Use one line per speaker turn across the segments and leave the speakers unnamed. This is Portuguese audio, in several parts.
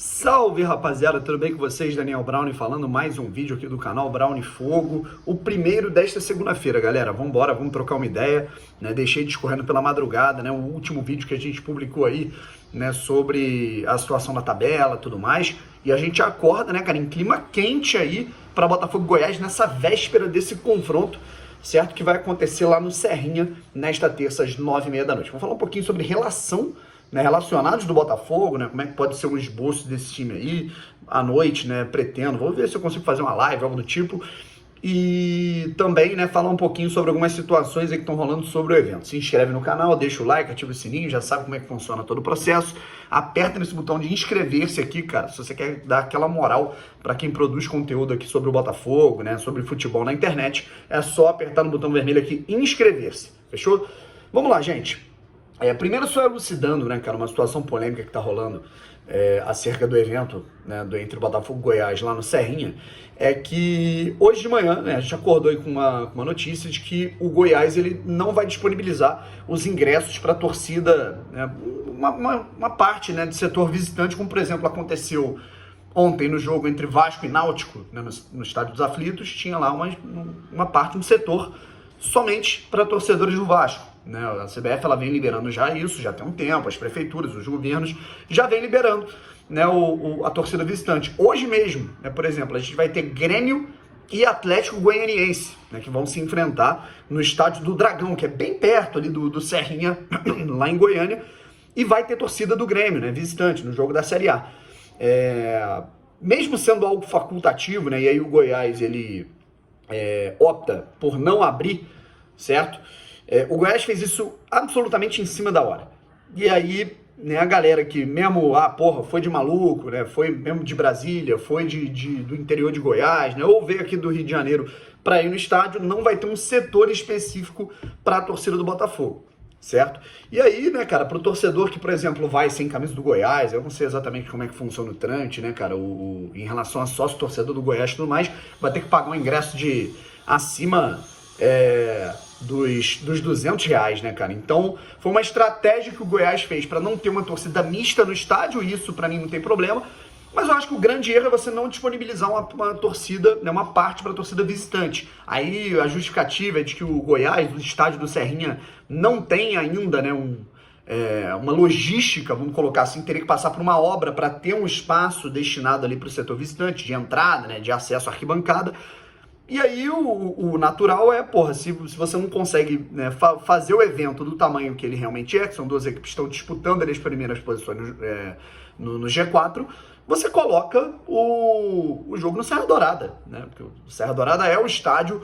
Salve, rapaziada, tudo bem com vocês? Daniel Brownie falando, mais um vídeo aqui do canal Brownie Fogo, o primeiro desta segunda-feira, galera. Vambora, vamos trocar uma ideia, né? Deixei discorrendo pela madrugada, né? O último vídeo que a gente publicou aí, né? Sobre a situação da tabela, tudo mais. E a gente acorda, né, cara, em clima quente aí para Botafogo e Goiás nessa véspera desse confronto, certo? Que vai acontecer lá no Serrinha nesta terça às 9h30 da noite. Vamos falar um pouquinho sobre relação, né, relacionados do Botafogo, né, como é que pode ser um esboço desse time aí, à noite, né, pretendo, vou ver se eu consigo fazer uma live, algo do tipo, e também, né, falar um pouquinho sobre algumas situações aí que estão rolando sobre o evento. Se inscreve no canal, deixa o like, ativa o sininho, já sabe como é que funciona todo o processo, aperta nesse botão de inscrever-se aqui, cara, se você quer dar aquela moral para quem produz conteúdo aqui sobre o Botafogo, né, sobre futebol na internet, é só apertar no botão vermelho aqui, inscrever-se, fechou? Vamos lá, gente. Primeiro só elucidando, né, cara, uma situação polêmica que tá rolando acerca do evento, né, entre o Botafogo e Goiás lá no Serrinha, é que hoje de manhã, né, a gente acordou aí com uma notícia de que o Goiás ele não vai disponibilizar os ingressos para a torcida, né, uma parte, né, do setor visitante, como por exemplo aconteceu ontem no jogo entre Vasco e Náutico, né, no Estádio dos Aflitos, tinha lá uma parte, um setor somente para torcedores do Vasco. Né, a CBF ela vem liberando já isso, já tem um tempo, as prefeituras, os governos já vem liberando, né, a torcida visitante. Hoje mesmo, né, por exemplo, a gente vai ter Grêmio e Atlético Goianiense, né, que vão se enfrentar no estádio do Dragão, que é bem perto ali do Serrinha, lá em Goiânia, e vai ter torcida do Grêmio, né, visitante, no jogo da Série A. Mesmo sendo algo facultativo, né, e aí o Goiás ele opta por não abrir, certo? O Goiás fez isso absolutamente em cima da hora. E aí, né, a galera que mesmo, foi de maluco, né, foi mesmo de Brasília, foi do interior de Goiás, né, ou veio aqui do Rio de Janeiro para ir no estádio, não vai ter um setor específico para a torcida do Botafogo, certo? E aí, né, cara, pro torcedor que, por exemplo, vai sem camisa do Goiás, eu não sei exatamente como é que funciona o trâmite, né, cara, em relação a sócio-torcedor do Goiás e tudo mais, vai ter que pagar um ingresso de acima dos R$200, né, cara? Então, foi uma estratégia que o Goiás fez para não ter uma torcida mista no estádio, e isso para mim não tem problema, mas eu acho que o grande erro é você não disponibilizar uma torcida, né, uma parte para a torcida visitante. Aí a justificativa é de que o Goiás, o estádio do Serrinha, não tem ainda, né, uma logística, vamos colocar assim, teria que passar por uma obra para ter um espaço destinado ali para o setor visitante, de entrada, né, de acesso à arquibancada. E aí o natural é, se você não consegue, né, fazer o evento do tamanho que ele realmente é, que são duas equipes que estão disputando ali as primeiras posições no G4, você coloca o jogo no Serra Dourada, né? Porque o Serra Dourada é o estádio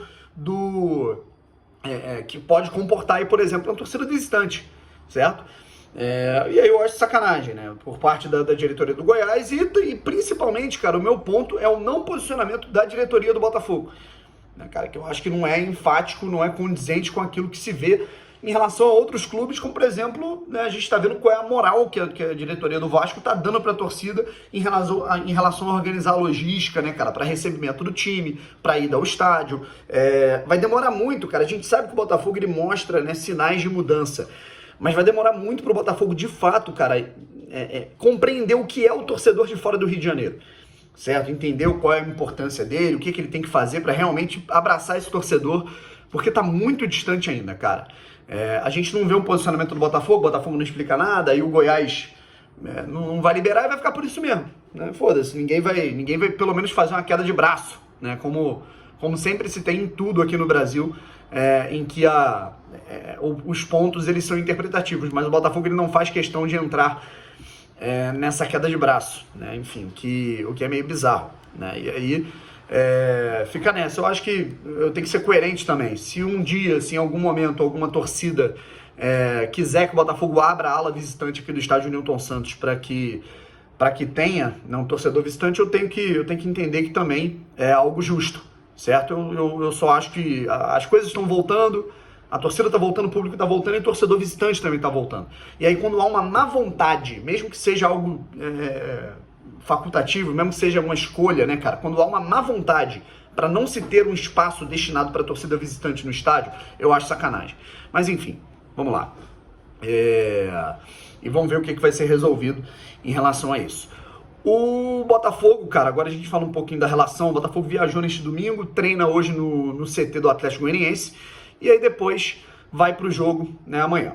que pode comportar aí, por exemplo, uma torcida visitante, certo? E aí eu acho sacanagem, né, por parte da diretoria do Goiás e principalmente, cara, o meu ponto é o não posicionamento da diretoria do Botafogo, né, cara, que eu acho que não é enfático, não é condizente com aquilo que se vê em relação a outros clubes, como por exemplo, né, a gente está vendo qual é a moral que a diretoria do Vasco está dando para a torcida em relação a organizar a logística, né, cara, para recebimento do time, para ida ao estádio. Vai demorar muito, cara, a gente sabe que o Botafogo ele mostra, né, sinais de mudança, mas vai demorar muito pro Botafogo, de fato, cara, compreender o que é o torcedor de fora do Rio de Janeiro, certo? Entender qual é a importância dele, o que ele tem que fazer para realmente abraçar esse torcedor, porque tá muito distante ainda, cara. A gente não vê um posicionamento do Botafogo, o Botafogo não explica nada, aí o Goiás não vai liberar e vai ficar por isso mesmo, né? Foda-se, ninguém vai pelo menos fazer uma queda de braço, né? Como sempre se tem em tudo aqui no Brasil, em que os pontos eles são interpretativos, mas o Botafogo ele não faz questão de entrar nessa queda de braço, né? Enfim, o que é meio bizarro, né? E aí fica nessa. Eu acho que eu tenho que ser coerente também. Se um dia, se em algum momento, alguma torcida quiser que o Botafogo abra a ala visitante aqui do estádio Newton Santos para que tenha, né, um torcedor visitante, eu tenho que entender que também é algo justo, certo? Eu só acho que as coisas estão voltando, a torcida está voltando, o público está voltando e o torcedor visitante também está voltando. E aí quando há uma má vontade, mesmo que seja algo facultativo, mesmo que seja uma escolha, né, cara? Quando há uma má vontade para não se ter um espaço destinado para a torcida visitante no estádio, eu acho sacanagem. Mas enfim, vamos lá. E vamos ver o que vai ser resolvido em relação a isso. O Botafogo, cara, agora a gente fala um pouquinho da relação. O Botafogo viajou neste domingo, treina hoje no CT do Atlético Goianiense e aí depois vai pro jogo, né, amanhã.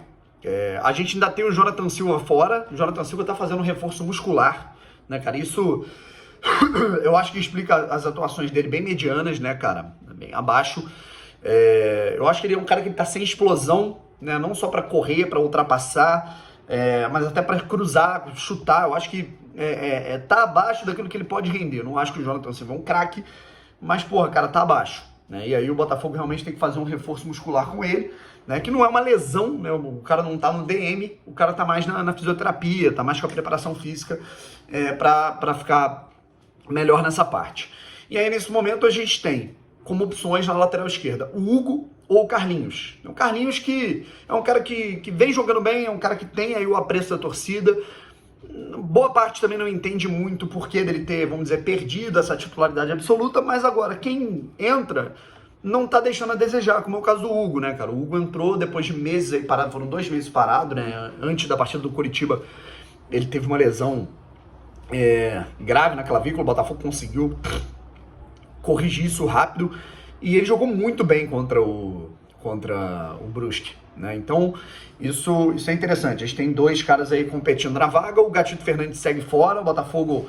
A gente ainda tem o Jonathan Silva fora. O Jonathan Silva tá fazendo um reforço muscular, né, cara? Isso eu acho que explica as atuações dele bem medianas, né, cara? Bem abaixo. Eu acho que ele é um cara que tá sem explosão, né? Não só para correr, para ultrapassar, mas até para cruzar, chutar. Eu acho que tá abaixo daquilo que ele pode render. Eu não acho que o Jonathan Silva é um craque, mas, porra, cara, tá abaixo, né? E aí o Botafogo realmente tem que fazer um reforço muscular com ele, né? Que não é uma lesão, né? O cara não tá no DM, o cara tá mais na fisioterapia, tá mais com a preparação física para ficar melhor nessa parte. E aí, nesse momento, a gente tem como opções na lateral esquerda o Hugo ou o Carlinhos. O Carlinhos que é um cara que vem jogando bem, é um cara que tem aí o apreço da torcida. Boa parte também não entende muito o porquê dele ter, vamos dizer, perdido essa titularidade absoluta, mas agora quem entra não tá deixando a desejar, como é o caso do Hugo, né, cara? O Hugo entrou depois de meses aí parado, foram 2 meses parado, né? Antes da partida do Curitiba, ele teve uma lesão grave na clavícula, o Botafogo conseguiu corrigir isso rápido e ele jogou muito bem contra o Brusque, né? Então isso é interessante. A gente tem 2 caras aí competindo na vaga, o Gatito Fernandes segue fora, o Botafogo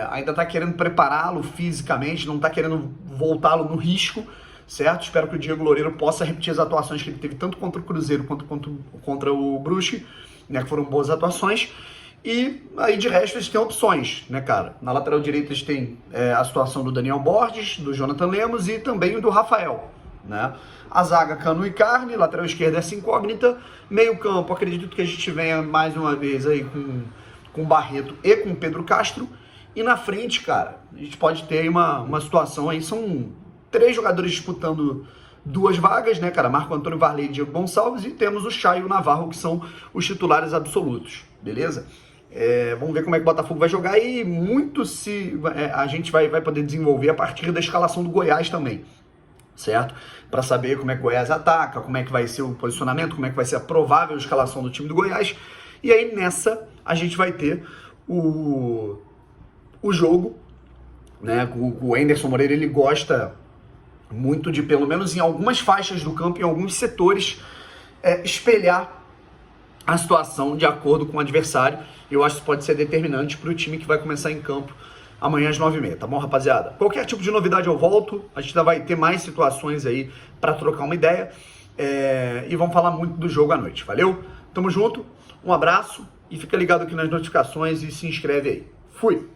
ainda tá querendo prepará-lo fisicamente, não tá querendo voltá-lo no risco, certo? Espero que o Diego Loureiro possa repetir as atuações que ele teve tanto contra o Cruzeiro quanto contra o Brusque, né, que foram boas atuações. E aí, de resto, eles têm opções, né, cara? Na lateral direita, eles têm a situação do Daniel Borges, do Jonathan Lemos e também do Rafael, né? A zaga, Cano e Carne, lateral esquerda, essa incógnita. Meio campo, acredito que a gente venha mais uma vez aí com o Barreto e com o Pedro Castro. E na frente, cara, a gente pode ter uma situação aí, são 3 jogadores disputando 2 vagas, né, cara? Marco Antônio Varley e Diego Gonçalves, e temos o Chay e o Navarro, que são os titulares absolutos, beleza? Vamos ver como é que o Botafogo vai jogar e muito a gente vai poder desenvolver a partir da escalação do Goiás também, certo? Para saber como é que o Goiás ataca, como é que vai ser o posicionamento, como é que vai ser a provável escalação do time do Goiás. E aí nessa a gente vai ter o jogo, né? O Anderson Moreira, ele gosta muito de, pelo menos em algumas faixas do campo, em alguns setores, espelhar a situação de acordo com o adversário. Eu acho que isso pode ser determinante para o time que vai começar em campo amanhã às 9h30, tá bom, rapaziada? Qualquer tipo de novidade eu volto, a gente ainda vai ter mais situações aí para trocar uma ideia, e vamos falar muito do jogo à noite, valeu? Tamo junto, um abraço e fica ligado aqui nas notificações e se inscreve aí. Fui!